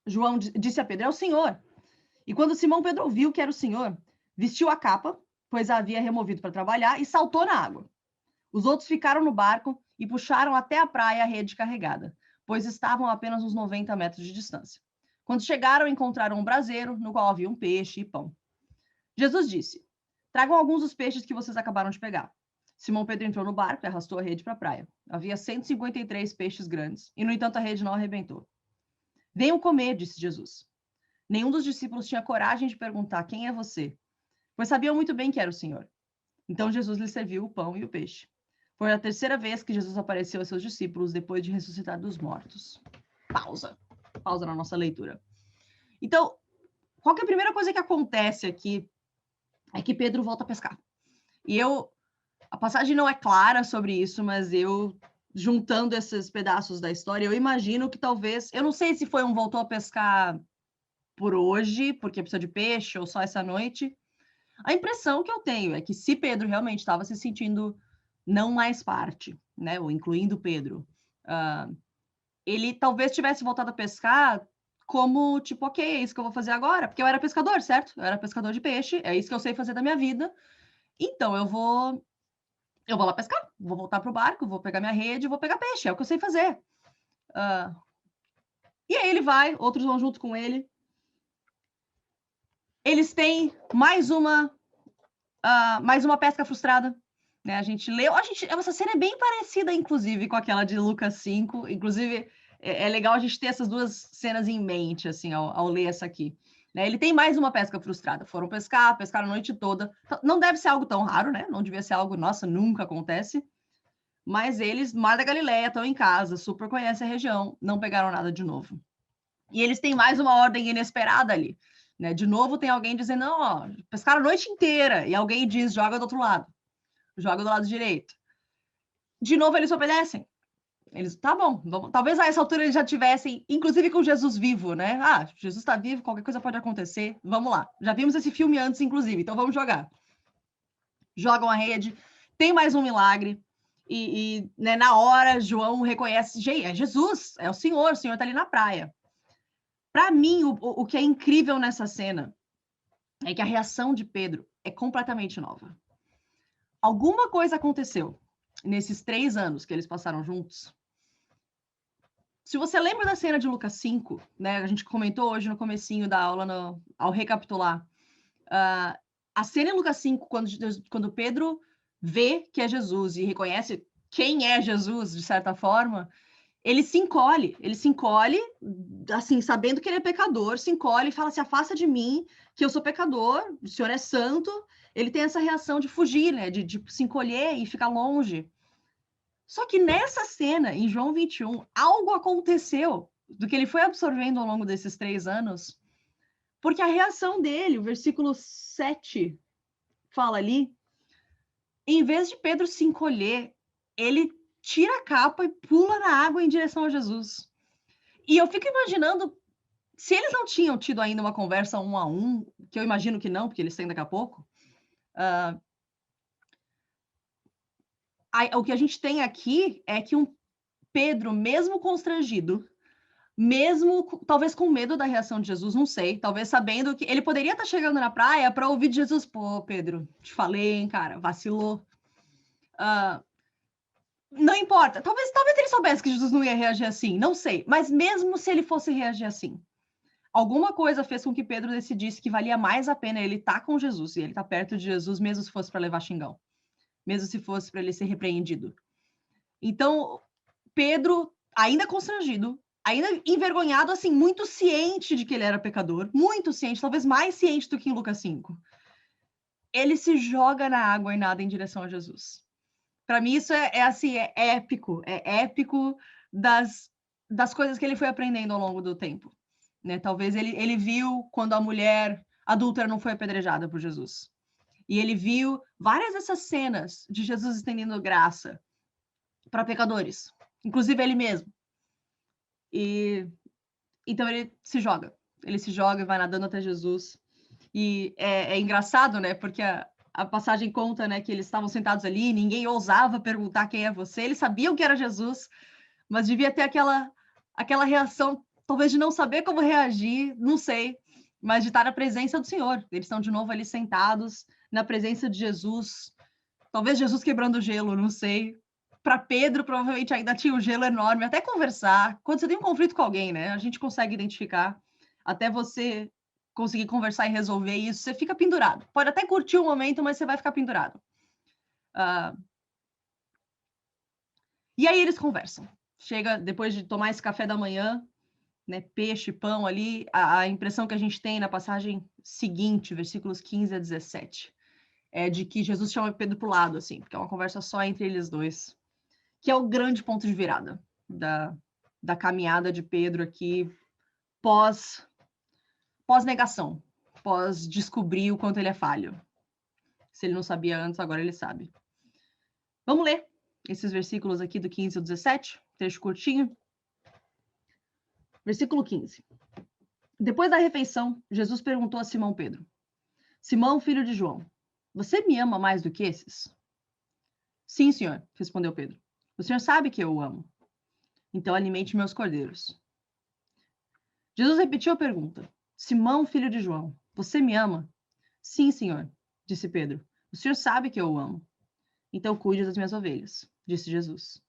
João disse a Pedro, é o Senhor. E quando Simão Pedro ouviu que era o Senhor, vestiu a capa, pois a havia removido para trabalhar, e saltou na água. Os outros ficaram no barco e puxaram até a praia a rede carregada, pois estavam a apenas uns 90 metros de distância. Quando chegaram, encontraram um braseiro, no qual havia um peixe e pão. Jesus disse, tragam alguns dos peixes que vocês acabaram de pegar. Simão Pedro entrou no barco e arrastou a rede para a praia. Havia 153 peixes grandes, e no entanto a rede não arrebentou. Venham comer, disse Jesus. Nenhum dos discípulos tinha coragem de perguntar quem é você, pois sabiam muito bem que era o Senhor. Então Jesus lhes serviu o pão e o peixe. Foi a terceira vez que Jesus apareceu a seus discípulos depois de ressuscitar dos mortos. Pausa. Pausa na nossa leitura. Então, qual que é a primeira coisa que acontece aqui? É que Pedro volta a pescar. E a passagem não é clara sobre isso, mas juntando esses pedaços da história, eu imagino que talvez, eu não sei se foi um voltou a pescar por hoje, porque precisa de peixe, ou só essa noite. A impressão que eu tenho é que se Pedro realmente estava se sentindo não mais parte, né, ou incluindo Pedro, ele talvez tivesse voltado a pescar como, tipo, ok, é isso que eu vou fazer agora, porque eu era pescador, certo? Eu era pescador de peixe, é isso que eu sei fazer da minha vida, então eu vou lá pescar, vou voltar pro barco, vou pegar minha rede, vou pegar peixe, é o que eu sei fazer. E aí ele vai, outros vão junto com ele. Eles têm mais uma pesca frustrada, né? A gente leu, essa cena é bem parecida, inclusive, com aquela de Lucas 5. Inclusive, é legal a gente ter essas duas cenas em mente, assim, ao ler essa aqui. Né? Ele tem mais uma pesca frustrada. Foram pescaram a noite toda. Não deve ser algo tão raro, né? Não devia ser algo, nossa, nunca acontece. Mas eles, Mar da Galileia, estão em casa, super conhecem a região, não pegaram nada de novo. E eles têm mais uma ordem inesperada ali. Né? De novo, tem alguém dizendo, não, ó, pescaram a noite inteira. E alguém diz, joga do outro lado. Joga do lado direito. De novo, eles obedecem. Eles, tá bom, vamos, talvez a essa altura eles já tivessem, inclusive com Jesus vivo, né? Ah, Jesus está vivo, qualquer coisa pode acontecer, vamos lá. Já vimos esse filme antes, inclusive, então vamos jogar. Jogam a rede, tem mais um milagre, né, na hora, João reconhece, é Jesus, é o Senhor está ali na praia. Para mim, o que é incrível nessa cena é que a reação de Pedro é completamente nova. Alguma coisa aconteceu nesses 3 anos que eles passaram juntos. Se você lembra da cena de Lucas 5, né? A gente comentou hoje no comecinho da aula, ao recapitular. A cena em Lucas 5, quando Pedro vê que é Jesus e reconhece quem é Jesus, de certa forma, ele se encolhe, assim, sabendo que ele é pecador, se encolhe e fala, se afasta de mim, que eu sou pecador, o Senhor é santo. Ele tem essa reação de fugir, né? De se encolher e ficar longe. Só que nessa cena, em João 21, algo aconteceu do que ele foi absorvendo ao longo desses 3 anos, porque a reação dele, o versículo 7 fala ali, em vez de Pedro se encolher, ele tira a capa e pula na água em direção a Jesus. E eu fico imaginando, se eles não tinham tido ainda uma conversa 1 a 1, que eu imagino que não, porque eles têm daqui a pouco, o que a gente tem aqui é que um Pedro, mesmo constrangido, mesmo talvez com medo da reação de Jesus, não sei, talvez sabendo que ele poderia estar chegando na praia para ouvir de Jesus, pô, Pedro, te falei, hein, cara, vacilou. Não importa, talvez ele soubesse que Jesus não ia reagir assim, não sei, mas mesmo se ele fosse reagir assim, alguma coisa fez com que Pedro decidisse que valia mais a pena ele estar com Jesus e ele estar perto de Jesus, mesmo se fosse para levar xingão, mesmo se fosse para ele ser repreendido. Então, Pedro, ainda constrangido, ainda envergonhado, assim, muito ciente de que ele era pecador, muito ciente, talvez mais ciente do que em Lucas 5. Ele se joga na água e nada em direção a Jesus. Para mim, isso assim, é épico das coisas que ele foi aprendendo ao longo do tempo. Né? Talvez ele viu quando a mulher adúltera não foi apedrejada por Jesus. E ele viu várias dessas cenas de Jesus estendendo graça para pecadores, inclusive ele mesmo. E então ele se joga e vai nadando até Jesus. E é engraçado, né? Porque a passagem conta, né, que eles estavam sentados ali, ninguém ousava perguntar quem é você, eles sabiam que era Jesus, mas devia ter aquela reação, talvez de não saber como reagir, não sei, mas de estar na presença do Senhor. Eles estão de novo ali sentados, na presença de Jesus, talvez Jesus quebrando o gelo, não sei. Para Pedro, provavelmente ainda tinha um gelo enorme, até conversar. Quando você tem um conflito com alguém, né? A gente consegue identificar, até você conseguir conversar e resolver isso, você fica pendurado. Pode até curtir o momento, mas você vai ficar pendurado. E aí eles conversam. Chega, depois de tomar esse café da manhã, né, peixe, pão ali, a impressão que a gente tem na passagem seguinte, versículos 15 a 17, é de que Jesus chama Pedro para o lado, assim, porque é uma conversa só entre eles dois, que é o grande ponto de virada da caminhada de Pedro aqui, pós-negação, pós-descobrir o quanto ele é falho. Se ele não sabia antes, agora ele sabe. Vamos ler esses versículos aqui do 15 ao 17, trecho curtinho. Versículo 15. Depois da refeição, Jesus perguntou a Simão Pedro: Simão, filho de João, você me ama mais do que esses? Sim, senhor, respondeu Pedro. O senhor sabe que eu o amo. Então alimente meus cordeiros. Jesus repetiu a pergunta: Simão, filho de João, você me ama? Sim, senhor, disse Pedro. O senhor sabe que eu o amo. Então cuide das minhas ovelhas, disse Jesus.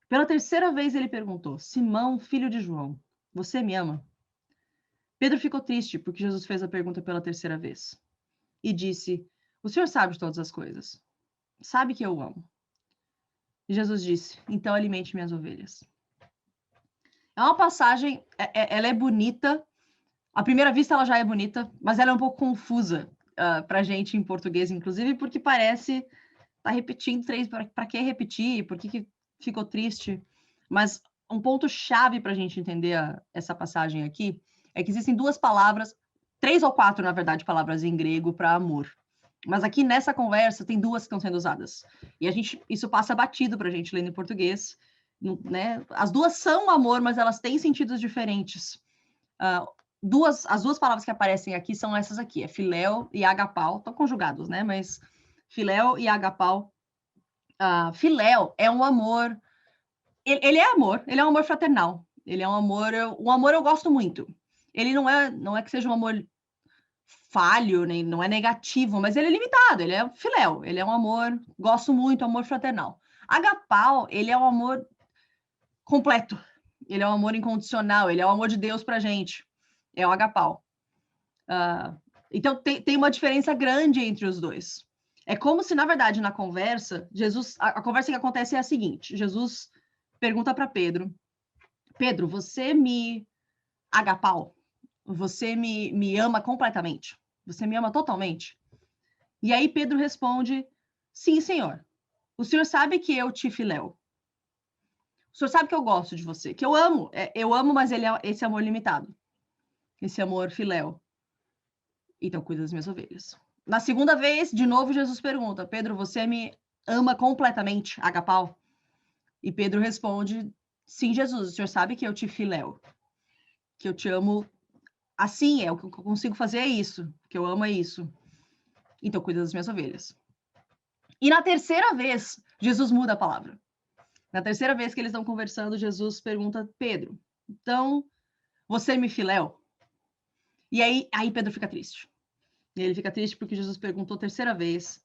Pela terceira vez ele perguntou: Simão, filho de João, você me ama? Pedro ficou triste porque Jesus fez a pergunta pela terceira vez. E disse: O senhor sabe de todas as coisas. Sabe que eu o amo. E Jesus disse: Então alimente minhas ovelhas. É uma passagem, ela é bonita. À primeira vista ela já é bonita, mas ela é um pouco confusa para a gente em português, inclusive, porque parece tá repetindo três. Para que repetir? Por que ficou triste? Mas um ponto chave para a gente entender essa passagem aqui é que existem duas palavras, 3 ou 4, na verdade, palavras em grego para amor. Mas aqui nessa conversa tem duas que estão sendo usadas. E isso passa batido para a gente lendo em português. Né? As duas são amor, mas elas têm sentidos diferentes. As duas palavras que aparecem aqui são essas aqui, é filéu e agapau. Estão conjugados, né? Mas filéu e agapau. Filéu é um amor. Ele é amor, ele é um amor fraternal. Ele é um amor eu gosto muito. Ele não é que seja um amor falho, nem não é negativo, mas ele é limitado, ele é filéu, ele é um amor, gosto muito, amor fraternal. Agapau, ele é um amor completo, ele é um amor incondicional, ele é o amor de Deus pra gente, é o agapau. Então tem uma diferença grande entre os dois. É como se, na verdade, na conversa, a conversa que acontece é a seguinte: Jesus pergunta para Pedro: Pedro, você me agapau? Você me ama completamente? Você me ama totalmente? E aí Pedro responde: Sim, senhor. O senhor sabe que eu te filéu. O senhor sabe que eu gosto de você, que eu amo. Eu amo, mas esse amor limitado. Esse amor filéu. Então, cuida das minhas ovelhas. Na segunda vez, de novo, Jesus pergunta: Pedro, você me ama completamente, agapau? E Pedro responde: Sim, Jesus, o senhor sabe que eu te filéu. Que eu te amo assim, o que eu consigo fazer é isso. Que eu amo é isso. Então, cuida das minhas ovelhas. E na terceira vez, Jesus muda a palavra. Na terceira vez que eles estão conversando, Jesus pergunta: Pedro, então você me filéu? E aí Pedro fica triste. E ele fica triste porque Jesus perguntou a terceira vez.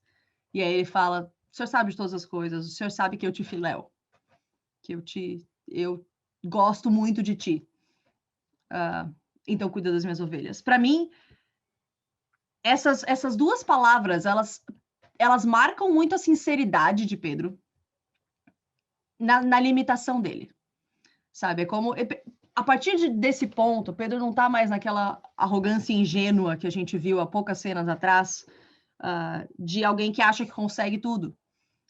E aí ele fala: o senhor sabe de todas as coisas, o senhor sabe que eu te filéu, que eu gosto muito de ti. Então cuida das minhas ovelhas. Para mim, essas duas palavras, elas marcam muito a sinceridade de Pedro na limitação dele, sabe? É como a partir desse ponto, Pedro não está mais naquela arrogância ingênua que a gente viu há poucas cenas atrás, de alguém que acha que consegue tudo,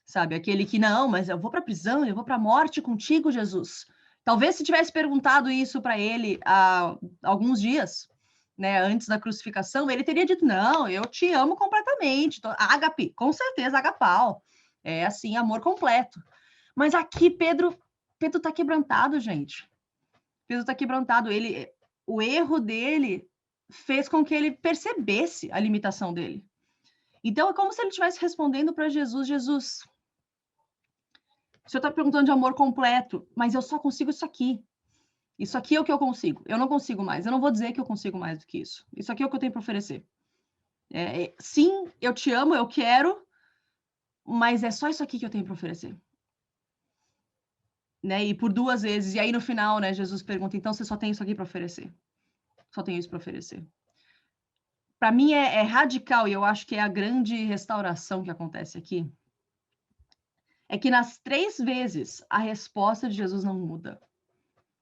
sabe? Aquele que não, mas eu vou para a prisão, eu vou para a morte contigo, Jesus. Talvez se tivesse perguntado isso para ele há alguns dias, né, antes da crucificação, ele teria dito: não, eu te amo completamente, ágape, com certeza, agapau, é assim, amor completo. Mas aqui Pedro está quebrantado, gente. Pedro está quebrantado. O erro dele fez com que ele percebesse a limitação dele. Então é como se ele estivesse respondendo para Jesus: Jesus, o senhor está perguntando de amor completo, mas eu só consigo isso aqui. Isso aqui é o que eu consigo. Eu não consigo mais. Eu não vou dizer que eu consigo mais do que isso. Isso aqui é o que eu tenho para oferecer. Sim, eu te amo, eu quero, mas é só isso aqui que eu tenho para oferecer. Né? E por 2 vezes. E aí no final, né, Jesus pergunta: então você só tem isso aqui para oferecer? Só tenho isso para oferecer. Para mim é radical, e eu acho que é a grande restauração que acontece aqui. É que nas 3 vezes a resposta de Jesus não muda.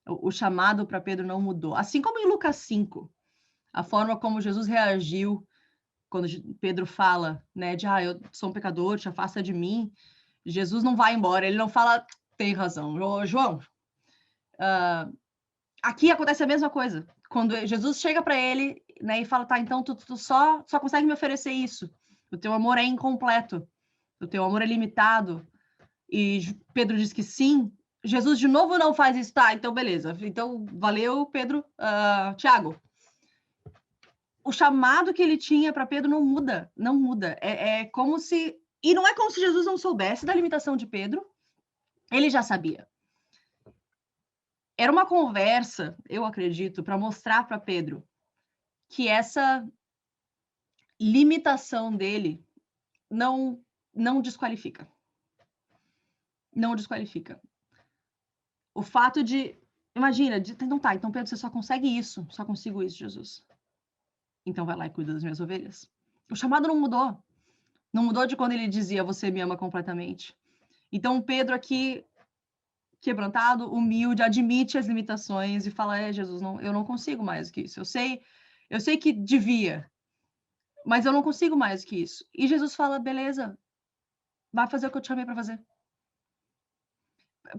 O chamado para Pedro não mudou. Assim como em Lucas 5, a forma como Jesus reagiu quando Pedro fala, né, de eu sou um pecador, te afasta de mim. Jesus não vai embora, ele não fala, tem razão. João, aqui acontece a mesma coisa. Quando Jesus chega para ele, né, e fala, tá, então tu só consegue me oferecer isso. O teu amor é incompleto. O teu amor é limitado. E Pedro diz que sim. Jesus de novo não faz isso, tá? Então beleza. Então valeu, Pedro. Tiago. O chamado que ele tinha para Pedro não muda, não muda. É como se, e não é como se Jesus não soubesse da limitação de Pedro. Ele já sabia. Era uma conversa, eu acredito, para mostrar para Pedro que essa limitação dele não desqualifica. Não desqualifica. O fato de, imagina, não tá, então Pedro, você só consegue isso, só consigo isso, Jesus. Então vai lá e cuida das minhas ovelhas. O chamado não mudou. Não mudou de quando ele dizia, você me ama completamente. Então Pedro aqui, quebrantado, humilde, admite as limitações e fala, Jesus, eu não consigo mais que isso. Eu sei que devia, mas eu não consigo mais que isso. E Jesus fala, beleza, vai fazer o que eu te chamei para fazer.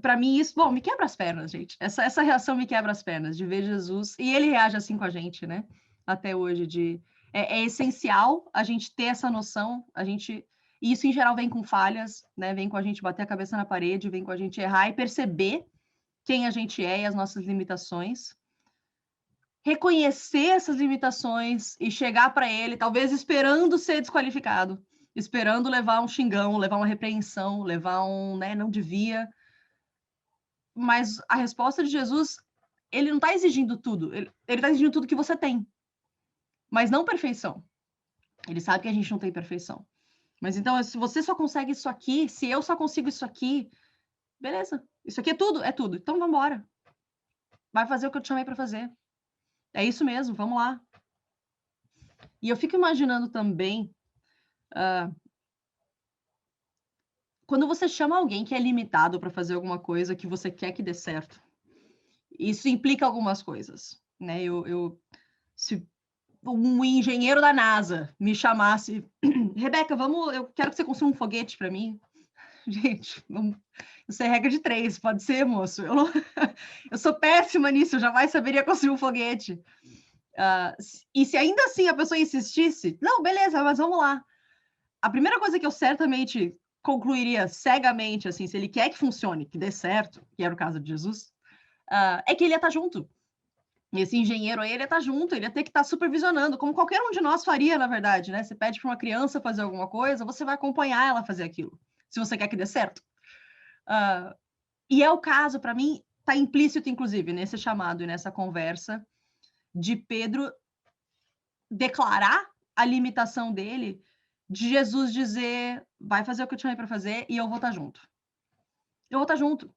Para mim, isso, bom, me quebra as pernas, gente. Essa reação me quebra as pernas, de ver Jesus. E ele reage assim com a gente, né? Até hoje, é essencial a gente ter essa noção, e isso em geral vem com falhas, né? Vem com a gente bater a cabeça na parede, vem com a gente errar e perceber quem a gente é e as nossas limitações. Reconhecer essas limitações e chegar para ele, talvez esperando ser desqualificado, esperando levar um xingão, levar uma repreensão, levar né, não devia. Mas a resposta de Jesus, ele não está exigindo tudo. Ele está exigindo tudo que você tem. Mas não perfeição. Ele sabe que a gente não tem perfeição. Mas então, se você só consegue isso aqui, se eu só consigo isso aqui, beleza. Isso aqui é tudo, é tudo. Então, vamos embora. Vai fazer o que eu te chamei para fazer. É isso mesmo, vamos lá. E eu fico imaginando também, quando você chama alguém que é limitado para fazer alguma coisa que você quer que dê certo, isso implica algumas coisas, né? Se um engenheiro da NASA me chamasse, Rebeca, eu quero que você construa um foguete para mim. Gente, isso é regra de 3, pode ser, moço. Eu sou péssima nisso, eu jamais saberia construir um foguete. E se ainda assim a pessoa insistisse, não, beleza, mas vamos lá. A primeira coisa que eu certamente concluiria cegamente, assim, se ele quer que funcione, que dê certo, que era o caso de Jesus, é que ele ia estar junto. Esse engenheiro aí, ele ia estar junto, ele ia ter que estar supervisionando, como qualquer um de nós faria, na verdade, né? Você pede para uma criança fazer alguma coisa, você vai acompanhar ela fazer aquilo, se você quer que dê certo. E é o caso, para mim, está implícito, inclusive, nesse chamado e nessa conversa de Pedro declarar a limitação dele, de Jesus dizer, vai fazer o que eu te chamei para fazer e eu vou estar junto. Eu vou estar junto.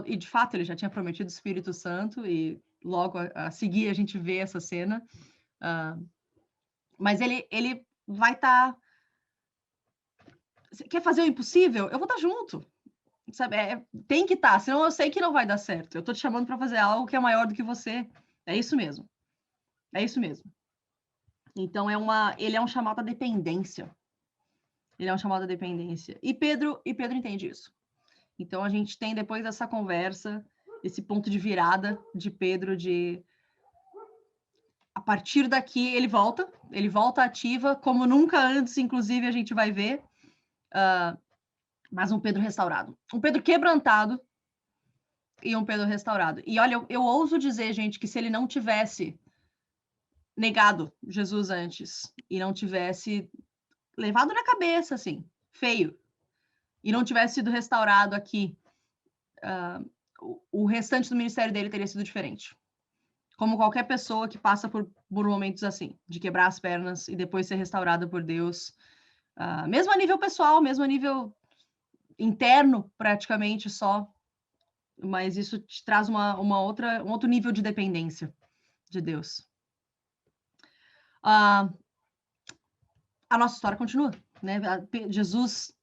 E, de fato, ele já tinha prometido o Espírito Santo e logo a seguir a gente vê essa cena. Mas ele vai estar... Quer fazer o impossível? Eu vou estar junto. Sabe? Tem que estar, senão eu sei que não vai dar certo. Eu estou te chamando para fazer algo que é maior do que você. É isso mesmo. É isso mesmo. Então, ele é um chamado à dependência. Ele é um chamado à dependência. E Pedro entende isso. Então, a gente tem, depois dessa conversa, esse ponto de virada de Pedro, a partir daqui, ele volta ativa, como nunca antes, inclusive, a gente vai ver, mas um Pedro restaurado. Um Pedro quebrantado e um Pedro restaurado. E olha, eu ouso dizer, gente, que se ele não tivesse negado Jesus antes e não tivesse levado na cabeça, assim, feio, e não tivesse sido restaurado aqui, o restante do ministério dele teria sido diferente. Como qualquer pessoa que passa por momentos assim, de quebrar as pernas e depois ser restaurada por Deus, mesmo a nível pessoal, mesmo a nível interno, praticamente só, mas isso te traz um outro nível de dependência de Deus. A nossa história continua, né? Jesus,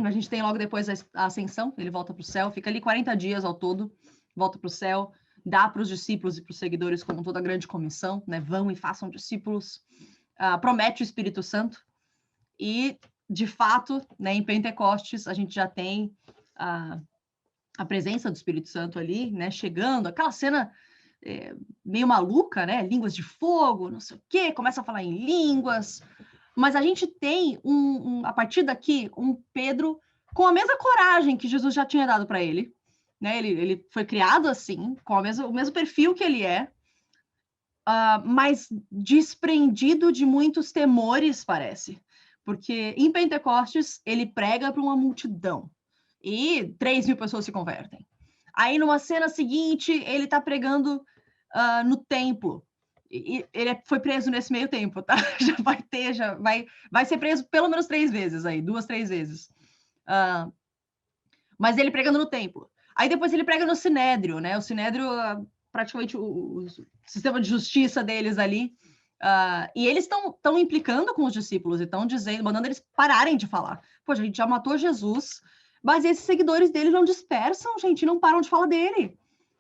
a gente tem logo depois a ascensão, ele volta para o céu, fica ali 40 dias ao todo, volta para o céu, dá para os discípulos e para os seguidores, como toda a grande comissão, né? Vão e façam discípulos, promete o Espírito Santo, e, de fato, né, em Pentecostes, a gente já tem a presença do Espírito Santo ali, né? Chegando, aquela cena meio maluca, né? Línguas de fogo, não sei o quê, começa a falar em línguas, mas a gente tem, a partir daqui, um Pedro com a mesma coragem que Jesus já tinha dado para ele, né? Ele foi criado assim, com o mesmo perfil que ele é, mas desprendido de muitos temores, parece. Porque em Pentecostes, ele prega para uma multidão e 3.000 pessoas se convertem. Aí, numa cena seguinte, ele está pregando no templo. E ele foi preso nesse meio tempo, tá? Já vai ser preso pelo menos 3 vezes aí, 2, 3 vezes. Mas ele pregando no templo. Aí depois ele prega no Sinédrio, né? O Sinédrio, praticamente o sistema de justiça deles ali. E eles estão implicando com os discípulos e estão dizendo, mandando eles pararem de falar. Poxa, a gente já matou Jesus, mas esses seguidores dele não dispersam, gente, não param de falar dele.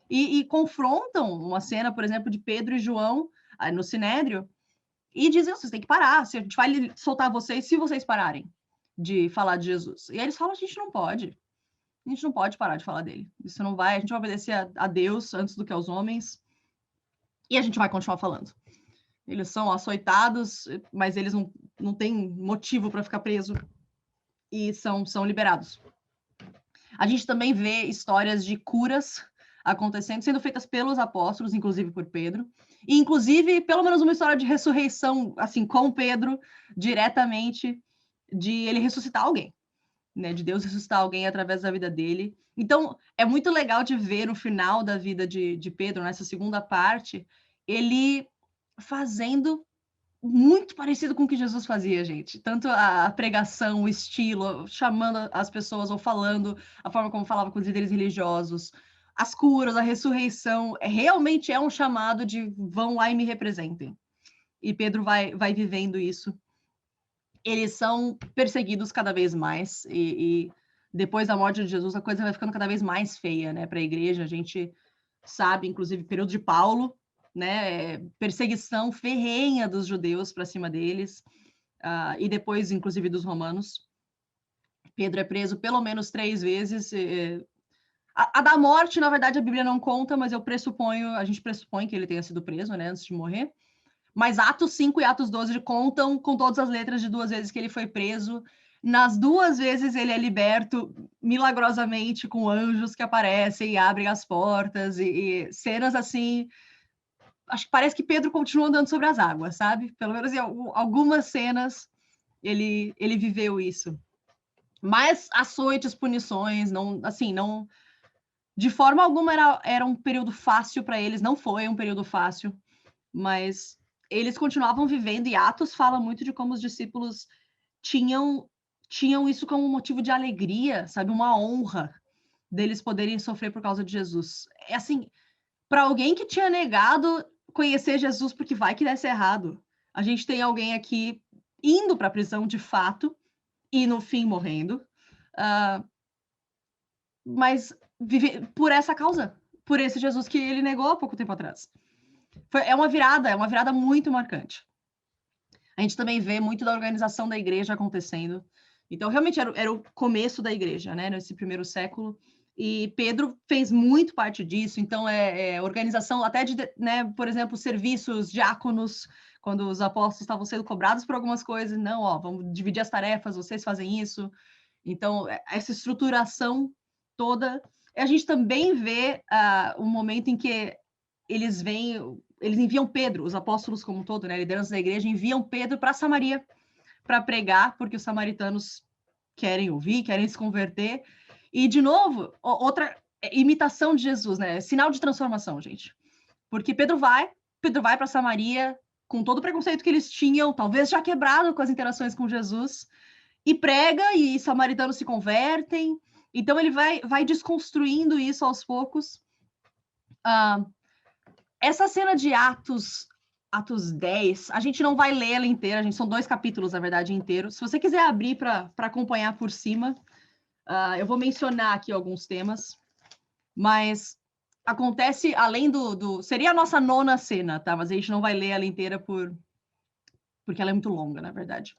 E confrontam uma cena, por exemplo, de Pedro e João no Sinédrio, e dizem, vocês têm que parar, a gente vai soltar vocês se vocês pararem de falar de Jesus. E aí eles falam, a gente não pode parar de falar dele. Isso não vai, a gente vai obedecer a Deus antes do que aos homens, e a gente vai continuar falando. Eles são açoitados, mas eles não têm motivo para ficar preso, e são liberados. A gente também vê histórias de curas acontecendo, sendo feitas pelos apóstolos, inclusive por Pedro, e inclusive, pelo menos uma história de ressurreição, assim, com Pedro, diretamente, de ele ressuscitar alguém, né, de Deus ressuscitar alguém através da vida dele. Então, é muito legal de ver no final da vida de Pedro, nessa segunda parte, ele fazendo muito parecido com o que Jesus fazia, gente. Tanto a pregação, o estilo, chamando as pessoas ou falando, a forma como falava com os líderes religiosos, as curas, a ressurreição, realmente é um chamado de vão lá e me representem. E Pedro vai vivendo isso. Eles são perseguidos cada vez mais e depois da morte de Jesus a coisa vai ficando cada vez mais feia, né, para a igreja. A gente sabe, inclusive, período de Paulo, né, perseguição ferrenha dos judeus para cima deles, e depois, inclusive, dos romanos. Pedro é preso pelo menos 3 vezes. A da morte, na verdade, a Bíblia não conta, mas a gente pressupõe que ele tenha sido preso, né, antes de morrer. Mas Atos 5 e Atos 12 contam com todas as letras de 2 vezes que ele foi preso. Nas 2 vezes ele é liberto milagrosamente com anjos que aparecem e abrem as portas e cenas assim. Acho que parece que Pedro continua andando sobre as águas, sabe? Pelo menos em algumas cenas ele viveu isso. Mas açoites, punições, não, assim, não, de forma alguma era um período fácil para eles. Não foi um período fácil, mas eles continuavam vivendo, e Atos fala muito de como os discípulos tinham isso como motivo de alegria, sabe? Uma honra deles poderem sofrer por causa de Jesus. É assim, para alguém que tinha negado conhecer Jesus porque vai que desse errado, a gente tem alguém aqui indo para a prisão de fato e no fim morrendo, mas por essa causa, por esse Jesus que ele negou há pouco tempo atrás. É uma virada muito marcante. A gente também vê muito da organização da igreja acontecendo. Então, realmente era o começo da igreja, né? Nesse primeiro século. E Pedro fez muito parte disso. Então, organização até de, né, por exemplo, serviços, diáconos, quando os apóstolos estavam sendo cobrados por algumas coisas. Não, vamos dividir as tarefas, vocês fazem isso. Então, essa estruturação toda. A gente também vê um momento em que eles enviam Pedro, os apóstolos como um todo, né, liderança da igreja, enviam Pedro para Samaria para pregar, porque os samaritanos querem ouvir, querem se converter. E, de novo, outra imitação de Jesus, né? Sinal de transformação, gente. Porque Pedro vai para Samaria com todo o preconceito que eles tinham, talvez já quebrado com as interações com Jesus, e prega, e samaritanos se convertem. Então ele vai desconstruindo isso aos poucos. Essa cena de Atos 10, a gente não vai ler ela inteira, são 2 capítulos, na verdade, inteiros. Se você quiser abrir para acompanhar por cima, eu vou mencionar aqui alguns temas, mas acontece além seria a nossa 9ª cena, tá? Mas a gente não vai ler ela inteira porque ela é muito longa, na verdade.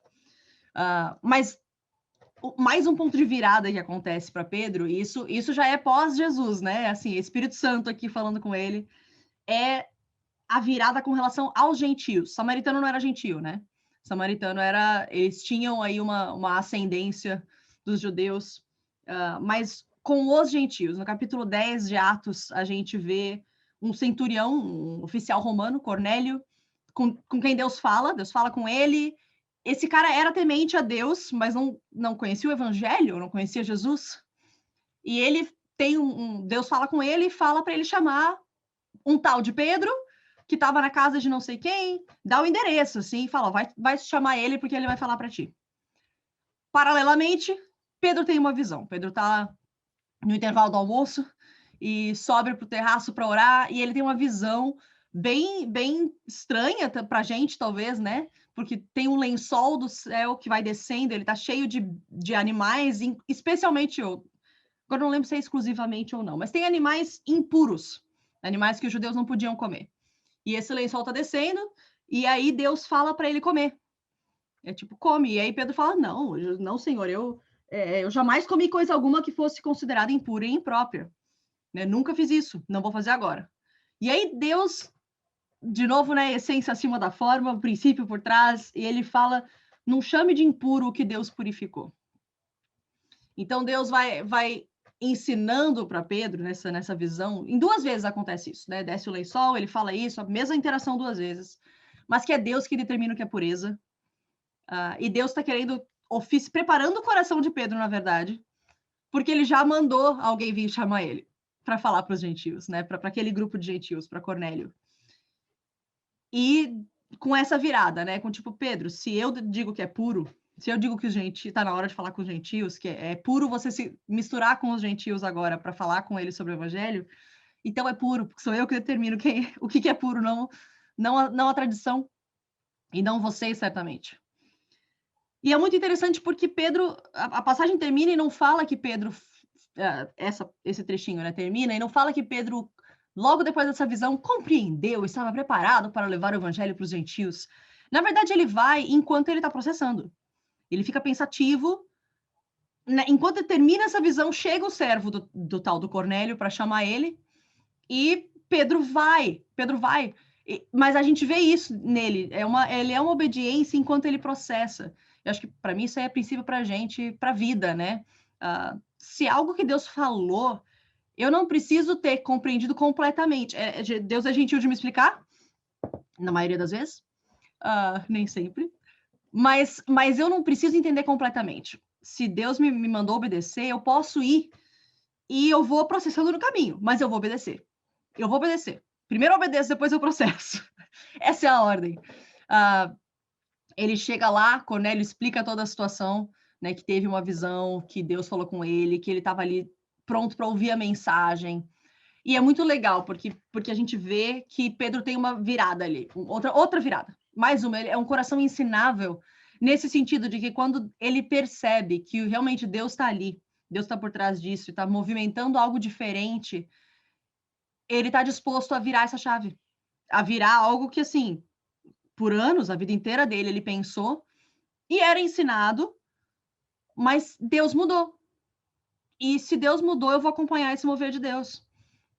Mas mais um ponto de virada que acontece para Pedro, e isso já é pós-Jesus, né? Assim, Espírito Santo aqui falando com ele, é a virada com relação aos gentios. Samaritano não era gentio, né? Samaritano eles tinham aí uma ascendência dos judeus, mas com os gentios. No capítulo 10 de Atos, a gente vê um centurião, um oficial romano, Cornélio, com quem Deus fala com ele. Esse cara era temente a Deus, mas não conhecia o evangelho, não conhecia Jesus. E ele tem Deus fala com ele e fala para ele chamar um tal de Pedro, que estava na casa de não sei quem, dá o endereço, assim, e fala, vai chamar ele porque ele vai falar para ti. Paralelamente, Pedro tem uma visão. Pedro está no intervalo do almoço e sobe para o terraço para orar, e ele tem uma visão bem estranha para a gente, talvez, né? Porque tem um lençol do céu que vai descendo, ele está cheio de animais, especialmente, agora não lembro se é exclusivamente ou não, mas tem animais impuros, animais que os judeus não podiam comer. E esse lençol está descendo, e aí Deus fala para ele comer. É tipo, come. E aí Pedro fala, não, Senhor, eu jamais comi coisa alguma que fosse considerada impura e imprópria. Né? Nunca fiz isso, não vou fazer agora. E aí Deus, de novo, né, essência acima da forma, o princípio por trás, e ele fala, não chame de impuro o que Deus purificou. Então Deus vai ensinando para Pedro nessa visão. Em 2 vezes acontece isso, né? Desce o lençol, ele fala isso, a mesma interação 2 vezes, mas que é Deus que determina o que é pureza. E Deus está querendo preparando o coração de Pedro, na verdade, porque ele já mandou alguém vir chamar ele para falar para os gentios, né? Para aquele grupo de gentios, para Cornélio. E com essa virada, né? Com tipo, Pedro, se eu digo que é puro, se eu digo que os gentios, está na hora de falar com os gentios, que é puro você se misturar com os gentios agora para falar com eles sobre o evangelho, então é puro, porque sou eu que determino o que é puro, não a tradição, e não vocês, certamente. E é muito interessante porque Pedro, a passagem termina e não fala que Pedro, esse trechinho, né, termina, e não fala que Pedro, logo depois dessa visão, compreendeu, estava preparado para levar o evangelho para os gentios. Na verdade, ele vai enquanto ele está processando. Ele fica pensativo. Né? Enquanto ele termina essa visão, chega o servo do tal do Cornélio para chamar ele, e Pedro vai. Mas a gente vê isso nele. Ele é uma obediência enquanto ele processa. Eu acho que, para mim, isso é princípio para a gente, para a vida, né? Se algo que Deus falou, eu não preciso ter compreendido completamente. Deus é gentil de me explicar, na maioria das vezes, nem sempre. Mas eu não preciso entender completamente. Se Deus me mandou obedecer, eu posso ir e eu vou processando no caminho, mas eu vou obedecer. Primeiro eu obedeço, depois eu processo. Essa é a ordem. Ele chega lá, Cornélio explica toda a situação, né, que teve uma visão, que Deus falou com ele, que ele estava ali pronto para ouvir a mensagem. E é muito legal, porque a gente vê que Pedro tem uma virada ali, outra virada. Mais uma, ele é um coração ensinável, nesse sentido de que quando ele percebe que realmente Deus está ali, Deus está por trás disso, está movimentando algo diferente, ele está disposto a virar essa chave, a virar algo que, assim, por anos, a vida inteira dele, ele pensou e era ensinado, mas Deus mudou. E se Deus mudou, eu vou acompanhar esse mover de Deus.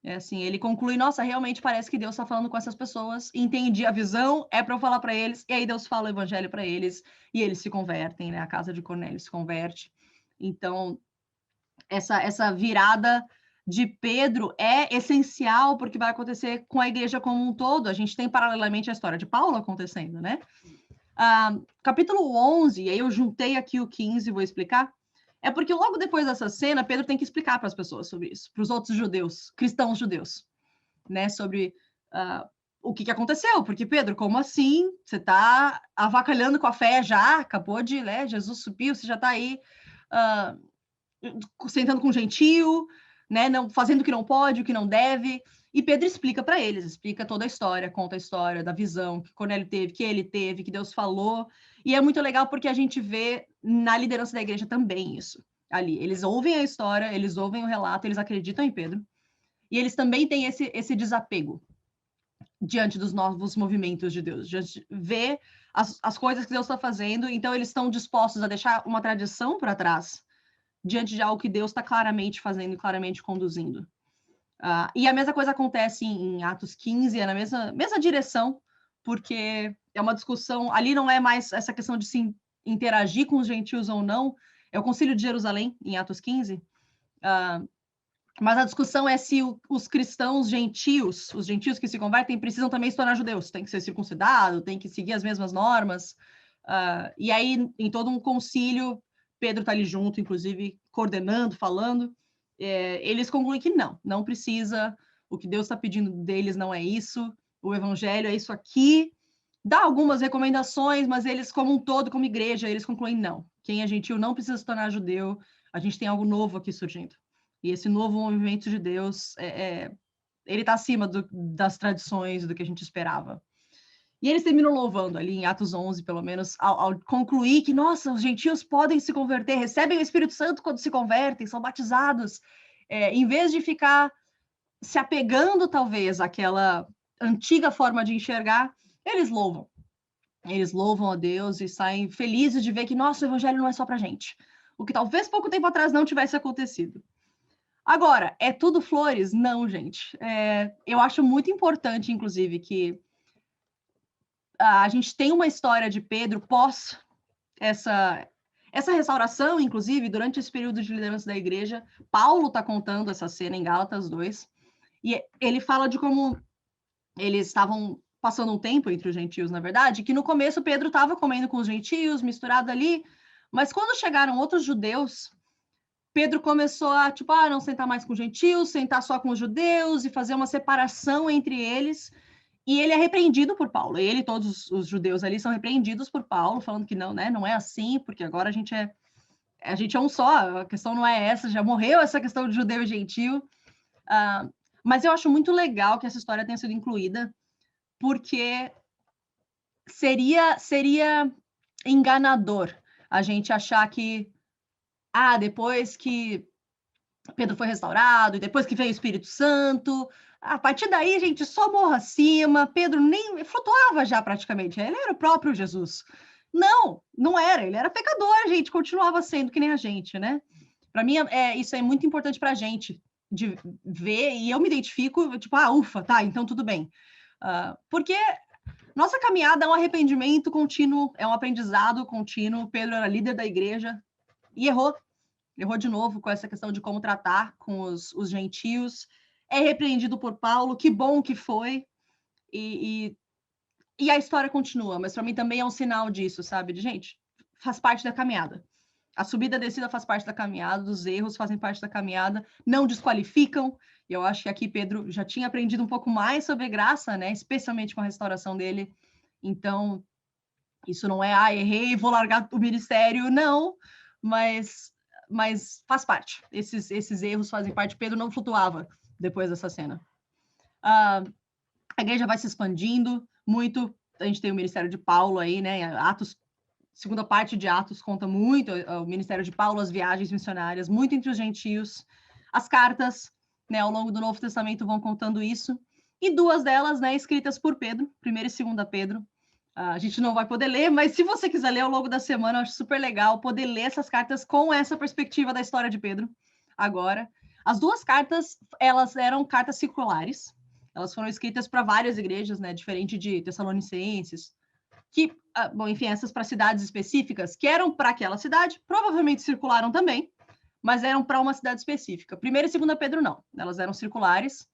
É assim, ele conclui, nossa, realmente parece que Deus está falando com essas pessoas, entendi a visão, é para eu falar para eles, e aí Deus fala o evangelho para eles, e eles se convertem, né? A casa de Cornélio se converte. Então, essa virada de Pedro é essencial, porque vai acontecer com a igreja como um todo. A gente tem paralelamente a história de Paulo acontecendo, né? Capítulo 11, aí eu juntei aqui o 15, vou explicar. É porque logo depois dessa cena, Pedro tem que explicar para as pessoas sobre isso, para os outros judeus, cristãos judeus, né, sobre o que aconteceu. Porque, Pedro, como assim? Você está avacalhando com a fé já? Acabou de, né, Jesus subiu, você já está aí sentando com gentio, né, não, fazendo o que não pode, o que não deve. E Pedro explica para eles, explica toda a história, conta a história da visão que Cornélio teve, que ele teve, que Deus falou. E é muito legal porque a gente vê na liderança da igreja também isso ali. Eles ouvem a história, eles ouvem o relato, eles acreditam em Pedro. E eles também têm esse desapego diante dos novos movimentos de Deus, de ver as coisas que Deus está fazendo. Então, eles estão dispostos a deixar uma tradição para trás diante de algo que Deus está claramente fazendo e claramente conduzindo. E a mesma coisa acontece em Atos 15, é na mesma direção, porque é uma discussão, ali não é mais essa questão de se interagir com os gentios ou não, é o Concílio de Jerusalém, em Atos 15, mas a discussão é se os cristãos gentios, os gentios que se convertem, precisam também se tornar judeus, tem que ser circuncidado, tem que seguir as mesmas normas, e aí, em todo um concílio, Pedro está ali junto, inclusive, coordenando, falando, eles concluem que não precisa, o que Deus está pedindo deles não é isso, o evangelho é isso aqui, dá algumas recomendações, mas eles, como um todo, como igreja, eles concluem não. Quem é gentil não precisa se tornar judeu, a gente tem algo novo aqui surgindo. E esse novo movimento de Deus, ele está acima das tradições, do que a gente esperava. E eles terminam louvando ali em Atos 11, pelo menos, ao concluir que, nossa, os gentios podem se converter, recebem o Espírito Santo quando se convertem, são batizados. Em vez de ficar se apegando, talvez, àquela antiga forma de enxergar, eles louvam. Eles louvam a Deus e saem felizes de ver que, nossa, o evangelho não é só pra gente. O que talvez pouco tempo atrás não tivesse acontecido. Agora, é tudo flores? Não, gente. Eu acho muito importante, inclusive, que a gente tem uma história de Pedro pós essa restauração, inclusive, durante esse período de liderança da igreja. Paulo está contando essa cena em Gálatas 2, e ele fala de como eles estavam passando um tempo entre os gentios, na verdade, que no começo Pedro estava comendo com os gentios, misturado ali, mas quando chegaram outros judeus, Pedro começou a, tipo, não sentar mais com os gentios, sentar só com os judeus e fazer uma separação entre eles. E ele é repreendido por Paulo. Ele e todos os judeus ali são repreendidos por Paulo, falando que não, né? Não é assim, porque agora a gente é um só. A questão não é essa, já morreu essa questão de judeu e gentil. Mas eu acho muito legal que essa história tenha sido incluída, porque seria enganador a gente achar que depois que Pedro foi restaurado, e depois que veio o Espírito Santo, a partir daí, gente, só morra acima, Pedro nem flutuava já praticamente, ele era o próprio Jesus. Não era, ele era pecador, gente, continuava sendo que nem a gente, né? Para mim, isso é muito importante para a gente, de ver, e eu me identifico, tipo, ufa, tá, então tudo bem. Porque nossa caminhada é um arrependimento contínuo, é um aprendizado contínuo. Pedro era líder da igreja e errou de novo com essa questão de como tratar com os gentios, é repreendido por Paulo, que bom que foi, e a história continua, mas para mim também é um sinal disso, sabe? De gente, faz parte da caminhada. A subida e a descida faz parte da caminhada, os erros fazem parte da caminhada, não desqualificam, e eu acho que aqui Pedro já tinha aprendido um pouco mais sobre graça, né? Especialmente com a restauração dele, então isso não é, errei, vou largar o ministério, não, mas faz parte. Esses erros fazem parte. Pedro não flutuava depois dessa cena. A igreja vai se expandindo muito. A gente tem o ministério de Paulo aí, né? Atos, segunda parte de Atos conta muito o ministério de Paulo, as viagens missionárias, muito entre os gentios. As cartas, né, ao longo do Novo Testamento vão contando isso. E duas delas, né, escritas por Pedro, 1ª e 2ª Pedro. A gente não vai poder ler, mas se você quiser ler ao longo da semana, eu acho super legal poder ler essas cartas com essa perspectiva da história de Pedro agora. As duas cartas, elas eram cartas circulares, elas foram escritas para várias igrejas, né, diferente de Tessalonicenses, que, enfim, essas para cidades específicas, que eram para aquela cidade, provavelmente circularam também, mas eram para uma cidade específica. 1ª e 2ª Pedro não, elas eram circulares,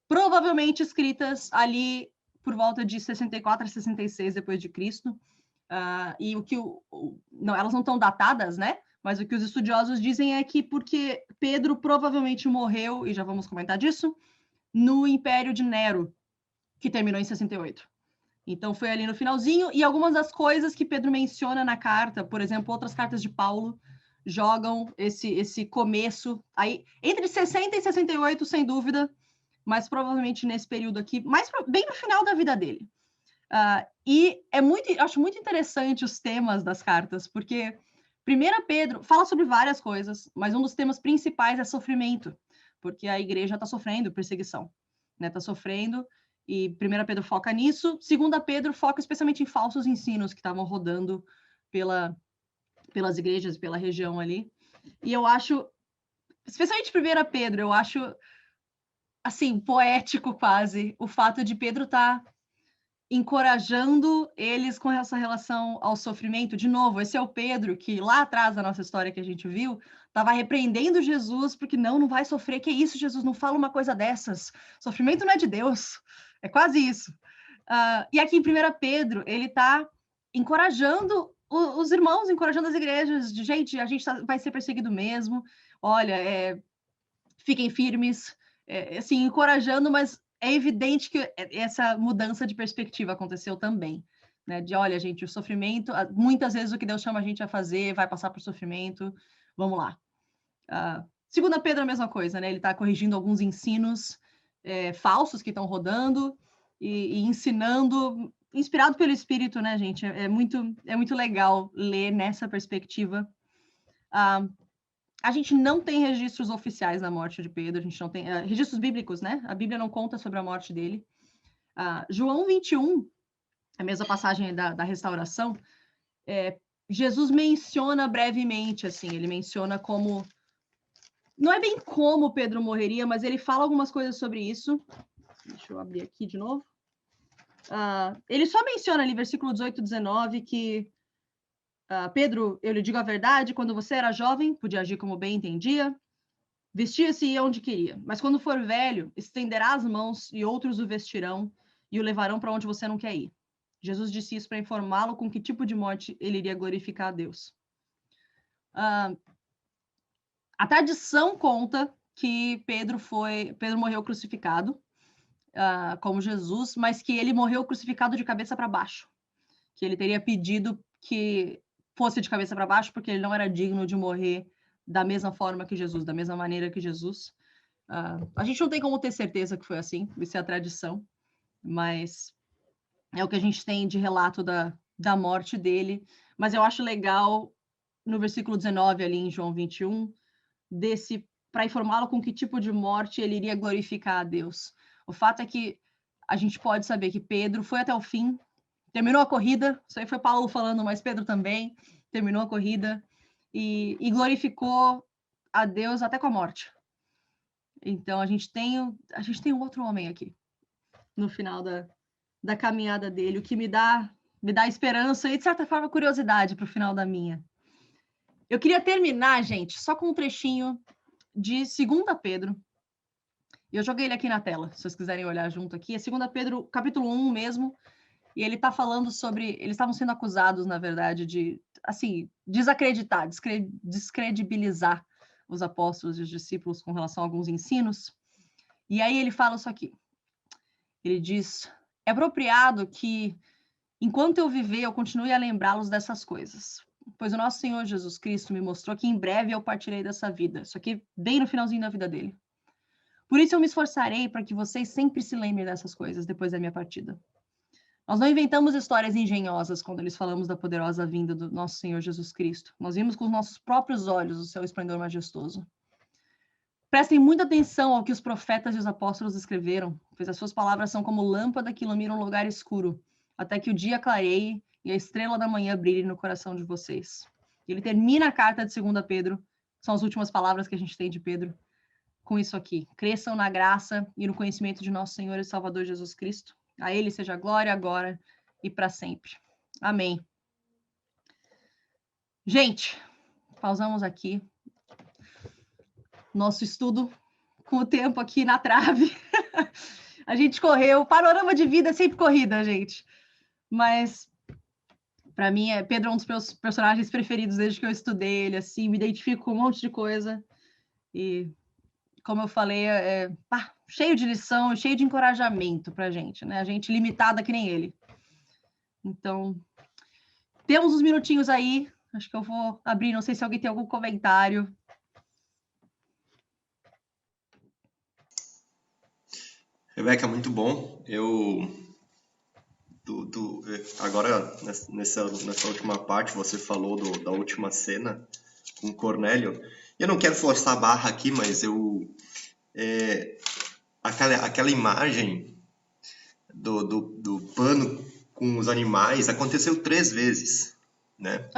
provavelmente escritas ali por volta de 64 a 66 depois de Cristo, e o que não, elas não estão datadas, né? mas o que os estudiosos dizem é que porque Pedro provavelmente morreu, e já vamos comentar disso, no Império de Nero, que terminou em 68. Então foi ali no finalzinho, e algumas das coisas que Pedro menciona na carta, por exemplo, outras cartas de Paulo, jogam esse começo aí, entre 60 e 68, sem dúvida, mas provavelmente nesse período aqui, bem no final da vida dele. E acho muito interessante os temas das cartas, porque 1 Pedro fala sobre várias coisas, mas um dos temas principais é sofrimento, porque a igreja está sofrendo perseguição, né? Está sofrendo, e 1 Pedro foca nisso. 2 Pedro foca especialmente em falsos ensinos que estavam rodando pelas igrejas, pela região ali. E eu acho, especialmente 1 Pedro, eu acho, assim, poético quase, o fato de Pedro estar encorajando eles com essa relação ao sofrimento. De novo, esse é o Pedro que lá atrás da nossa história que a gente viu, estava repreendendo Jesus porque não vai sofrer. Que isso, Jesus, não fala uma coisa dessas. Sofrimento não é de Deus. É quase isso. E aqui em 1 Pedro, ele está encorajando os irmãos, encorajando as igrejas, de gente, a gente vai ser perseguido mesmo, olha, fiquem firmes, assim, encorajando, mas é evidente que essa mudança de perspectiva aconteceu também, né? De, olha, gente, o sofrimento, muitas vezes o que Deus chama a gente a fazer vai passar por sofrimento, vamos lá. 2 Pedro é a mesma coisa, né? Ele está corrigindo alguns ensinos falsos que estão rodando e ensinando, inspirado pelo Espírito, né, gente? É muito legal ler nessa perspectiva. A gente não tem registros oficiais da morte de Pedro, a gente não tem registros bíblicos, né? A Bíblia não conta sobre a morte dele. João 21, a mesma passagem da restauração, Jesus menciona brevemente, assim, ele menciona como... Não é bem como Pedro morreria, mas ele fala algumas coisas sobre isso. Deixa eu abrir aqui de novo. Ele só menciona ali, versículo 18 e 19, que Pedro, eu lhe digo a verdade, quando você era jovem, podia agir como bem entendia, vestia-se e ia onde queria. Mas quando for velho, estenderá as mãos e outros o vestirão e o levarão para onde você não quer ir. Jesus disse isso para informá-lo com que tipo de morte ele iria glorificar a Deus. A tradição conta que Pedro morreu crucificado, como Jesus, mas que ele morreu crucificado de cabeça para baixo. Que ele teria pedido que fosse de cabeça para baixo, porque ele não era digno de morrer da mesma forma que Jesus, da mesma maneira que Jesus. A gente não tem como ter certeza que foi assim, isso é a tradição, mas é o que a gente tem de relato da morte dele. Mas eu acho legal, no versículo 19, ali em João 21, para informá-lo com que tipo de morte ele iria glorificar a Deus. O fato é que a gente pode saber que Pedro foi até o fim, terminou a corrida, isso aí foi Paulo falando, mas Pedro também terminou a corrida e glorificou a Deus até com a morte. Então a gente tem um outro homem aqui no final da caminhada dele, o que me dá esperança e de certa forma curiosidade para o final da minha. Eu queria terminar, gente, só com um trechinho de 2 Pedro. Eu joguei ele aqui na tela, se vocês quiserem olhar junto aqui. É 2 Pedro, capítulo 1 mesmo, e ele está falando sobre... Eles estavam sendo acusados, na verdade, de, assim, desacreditar, descredibilizar os apóstolos e os discípulos com relação a alguns ensinos. E aí ele fala isso aqui. Ele diz, é apropriado que, enquanto eu viver, eu continue a lembrá-los dessas coisas. Pois o nosso Senhor Jesus Cristo me mostrou que em breve eu partirei dessa vida. Isso aqui bem no finalzinho da vida dele. Por isso eu me esforçarei para que vocês sempre se lembrem dessas coisas depois da minha partida. Nós não inventamos histórias engenhosas quando lhes falamos da poderosa vinda do nosso Senhor Jesus Cristo. Nós vimos com os nossos próprios olhos o seu esplendor majestoso. Prestem muita atenção ao que os profetas e os apóstolos escreveram, pois as suas palavras são como lâmpada que ilumina um lugar escuro, até que o dia clareie e a estrela da manhã brilhe no coração de vocês. Ele termina a carta de 2 Pedro, são as últimas palavras que a gente tem de Pedro, com isso aqui. Cresçam na graça e no conhecimento de nosso Senhor e Salvador Jesus Cristo. A ele seja glória agora e para sempre. Amém. Gente, pausamos aqui nosso estudo com o tempo aqui na trave. A gente correu, panorama de vida é sempre corrida, gente. Mas Para mim, Pedro é um dos meus personagens preferidos desde que eu estudei ele, assim, me identifico com um monte de coisa. E, como eu falei, cheio de lição, cheio de encorajamento para a gente, né? A gente limitada que nem ele. Então, temos uns minutinhos aí. Acho que eu vou abrir, não sei se alguém tem algum comentário. Rebeca, muito bom. Agora, nessa última parte, você falou da última cena com o Cornélio. Eu não quero forçar a barra aqui, mas aquela imagem do pano com os animais aconteceu 3 vezes, né?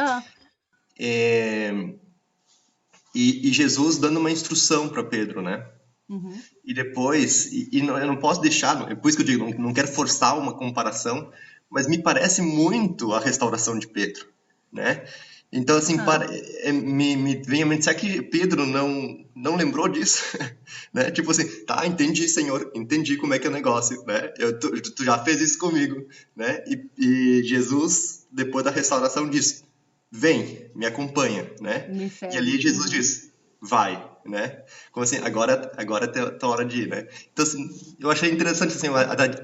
E Jesus dando uma instrução para Pedro, né? Uhum. E depois, eu não posso deixar, é por isso que eu digo, não quero forçar uma comparação, mas me parece muito a restauração de Pedro, né? Então, assim, me vem a mente, será que Pedro não lembrou disso? Né? Tipo assim, tá, entendi, Senhor, entendi como é que é o negócio, né? Tu já fez isso comigo, né? E Jesus, depois da restauração, diz, vem, me acompanha, né? Me E segue. ali Jesus diz, vai, né? Como assim, agora é tua hora de ir, né? Então, assim, eu achei interessante, assim,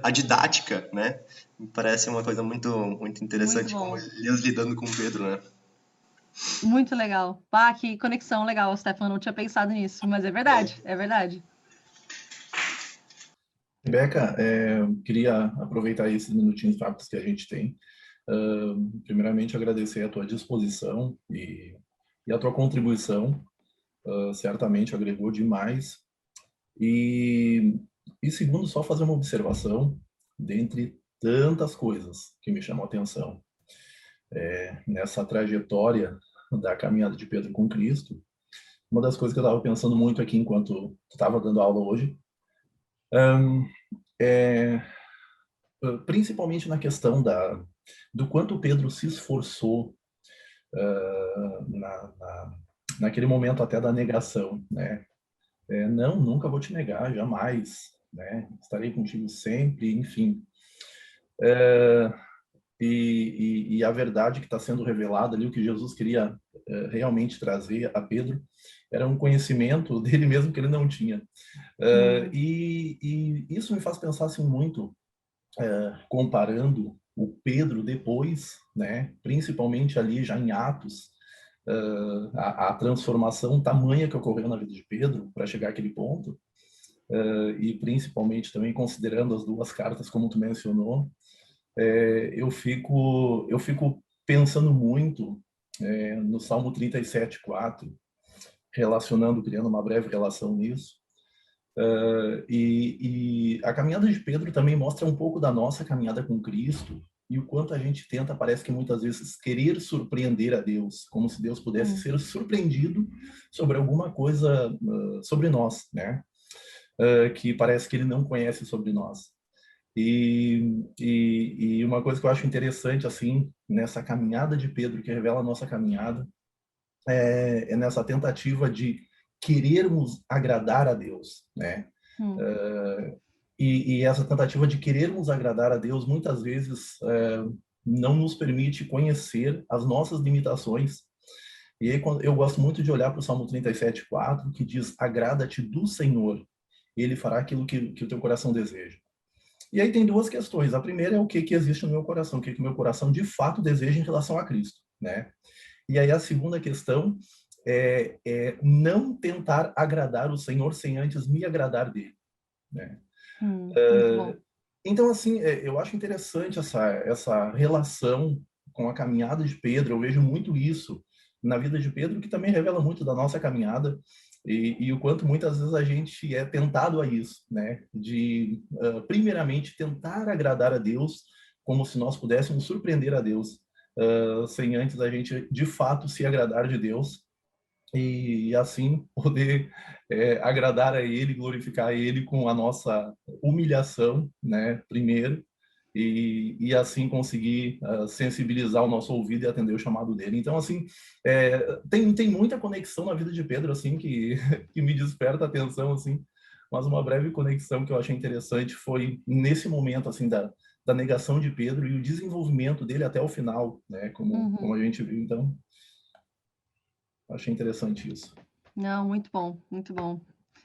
a didática, né? Me parece uma coisa muito, muito interessante, Muito como bom. Elias lidando com Pedro, né? Muito legal. Que conexão legal, Stefano. Não tinha pensado nisso, mas é verdade, é verdade. Rebeca, queria aproveitar esses minutinhos rápidos que a gente tem. Primeiramente, agradecer a tua disposição e a tua contribuição. Certamente agregou demais. E segundo, só fazer uma observação, dentre tantas coisas que me chamam a atenção. Nessa trajetória da caminhada de Pedro com Cristo, uma das coisas que eu estava pensando muito aqui enquanto tu estava dando aula hoje, principalmente na questão do quanto Pedro se esforçou naquele momento até da negação, né? Não, nunca vou te negar, jamais, né? Estarei contigo sempre, enfim. E a verdade que está sendo revelada ali, o que Jesus queria realmente trazer a Pedro, era um conhecimento dele mesmo que ele não tinha. E isso me faz pensar assim, muito, comparando o Pedro depois, né, principalmente ali já em Atos, a transformação tamanha que ocorreu na vida de Pedro para chegar àquele ponto, e principalmente também considerando as 2 cartas, como tu mencionou, eu fico pensando muito no Salmo 37:4, criando uma breve relação nisso. E a caminhada de Pedro também mostra um pouco da nossa caminhada com Cristo e o quanto a gente tenta, parece que muitas vezes, querer surpreender a Deus, como se Deus pudesse ser surpreendido sobre alguma coisa sobre nós, né? Que parece que ele não conhece sobre nós. E uma coisa que eu acho interessante, assim, nessa caminhada de Pedro, que revela a nossa caminhada, é nessa tentativa de querermos agradar a Deus, né? E essa tentativa de querermos agradar a Deus, muitas vezes, não nos permite conhecer as nossas limitações. E aí, eu gosto muito de olhar para o Salmo 37:4, que diz, agrada-te do Senhor, e Ele fará aquilo que o teu coração deseja. E aí tem 2 questões. A primeira é o que existe no meu coração, o que o meu coração de fato deseja em relação a Cristo, né? E aí a segunda questão é não tentar agradar o Senhor sem antes me agradar dele, né? Muito bom. Então, assim, eu acho interessante essa relação com a caminhada de Pedro. Eu vejo muito isso na vida de Pedro, que também revela muito da nossa caminhada e o quanto muitas vezes a gente é tentado a isso, né? De, primeiramente, tentar agradar a Deus como se nós pudéssemos surpreender a Deus, sem antes a gente, de fato, se agradar de Deus e assim poder agradar a Ele, glorificar Ele com a nossa humilhação, né, primeiro, e assim conseguir sensibilizar o nosso ouvido e atender o chamado dele. Então, assim, tem muita conexão na vida de Pedro, assim, que, que me desperta a atenção, assim, mas uma breve conexão que eu achei interessante foi nesse momento, assim, da da negação de Pedro e o desenvolvimento dele até o final, né? Como a gente viu. Então, achei interessante isso. Não, muito bom, muito bom.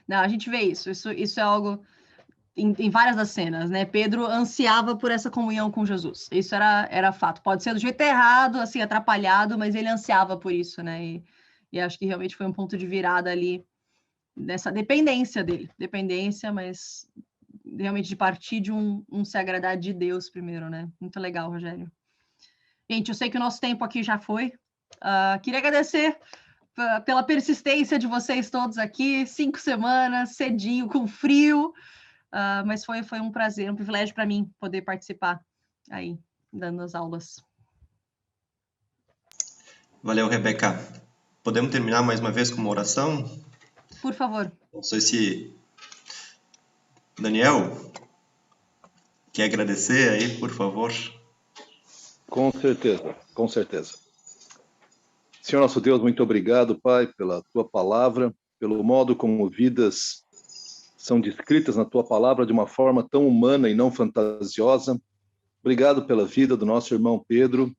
Não, a gente vê isso é algo em várias das cenas, né? Pedro ansiava por essa comunhão com Jesus. Isso era fato. Pode ser do jeito errado, assim, atrapalhado, mas ele ansiava por isso, né? E acho que realmente foi um ponto de virada ali nessa dependência dele. Dependência, mas realmente de partir de um se agradar de Deus primeiro, né? Muito legal, Rogério. Gente, eu sei que o nosso tempo aqui já foi. Queria agradecer pela persistência de vocês todos aqui, 5 semanas, cedinho, com frio, mas foi um prazer, um privilégio para mim poder participar aí, dando as aulas. Valeu, Rebeca. Podemos terminar mais uma vez com uma oração? Por favor. Não sei se Daniel quer agradecer aí, por favor. Com certeza, com certeza. Senhor nosso Deus, muito obrigado, Pai, pela Tua palavra, pelo modo como vidas são descritas na Tua palavra de uma forma tão humana e não fantasiosa. Obrigado pela vida do nosso irmão Pedro,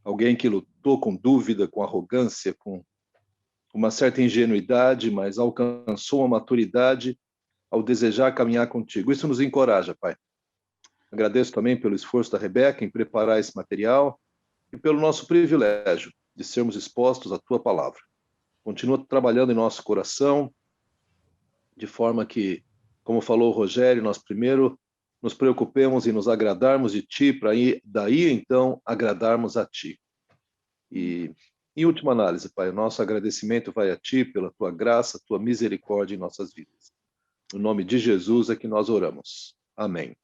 alguém que lutou com dúvida, com arrogância, com uma certa ingenuidade, mas alcançou uma maturidade ao desejar caminhar contigo. Isso nos encoraja, Pai. Agradeço também pelo esforço da Rebeca em preparar esse material e pelo nosso privilégio de sermos expostos à Tua palavra. Continua trabalhando em nosso coração, de forma que, como falou o Rogério, nós primeiro nos preocupemos em nos agradarmos de Ti, para daí então agradarmos a Ti. E, em última análise, Pai, o nosso agradecimento vai a Ti pela Tua graça, Tua misericórdia em nossas vidas. No nome de Jesus é que nós oramos. Amém.